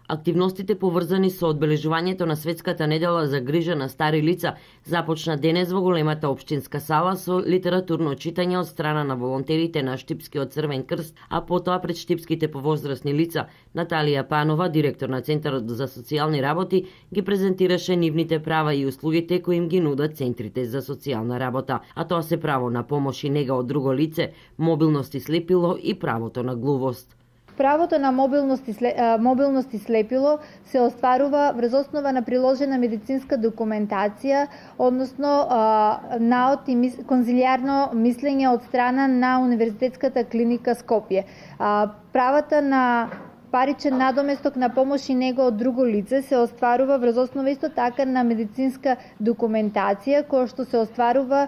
Активностите поврзани со одбележувањето на Светската недела за грижа на стари лица започна денес во големата општинска сала со литературно читање од страна на волонтерите на Штипскиот Црвен крст, а потоа пред штипските повозрасни лица Наталија Панова, директор на Центарот за социјални работи, ги презентираше нивните права и услугите кои им ги нудат центрите за социјална работа, а тоа се право на помош и нега од друго лице, мобилност и слепило и правото на глувост. Правото на мобилност и слепило се остварува врз основа на приложена медицинска документација, односно наод и конзилијарно мислење од страна на Универзитетската клиника Скопје. Правата на паричен надоместок на помош и нега од друго лице се остварува врз основа исто така на медицинска документација, која што се остварува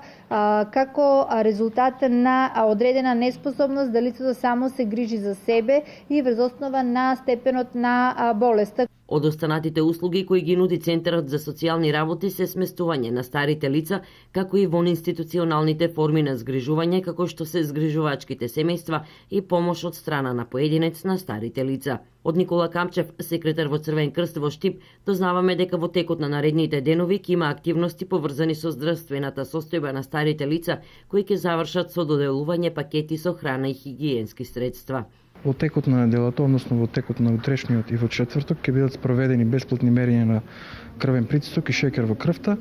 како резултат на одредена неспособност да лицето само се грижи за себе и врз основа на степенот на болеста. Од останатите услуги кои ги нуди Центарот за социјални работи се сместување на старите лица, како и вонинституционалните форми на згрижување, како што се згрижувачките семејства и помош од страна на поединец на старите лица. Од Никола Камчев, секретар во Црвен крст во Штип, дознаваме дека во текот на наредните денови ќе има активности поврзани со здравствената состојба на старите лица, кои ќе завршат со доделување пакети со храна и хигиенски средства. Во текот на неделата, односно во текот на утрешниот и во четврток, ќе бидат спроведени бесплатни мерења на крвен притисок и шекер во крвта,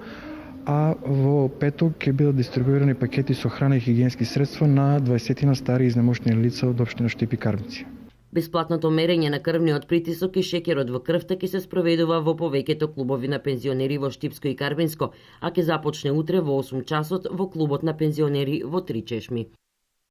а во петок ќе бидат дистрибуирани пакети со храна и хигиенски средства на 20 стари и изнемощени лица од општина Штип и Карбинци. Бесплатното мерење на крвниот притисок и шекерот во крвта ќе се спроведува во повеќето клубови на пензионери во Штипско и Карбинско, а ќе започне утре во 8 часот во клубот на пензионери во Три Чешми.